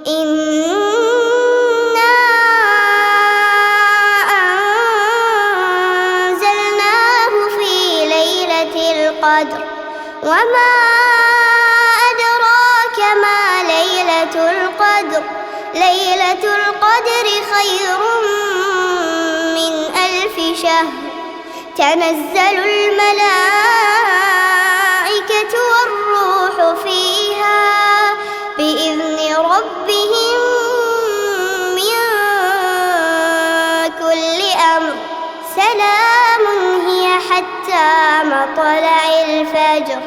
إنا أنزلناه في ليلة القدر وما أدراك ما ليلة القدر ليلة القدر خير من 1000 شهر تنزل الملائكة والروح فيها بإذن ربهم من كل أمر سلام هي حتى مطلع الفجر.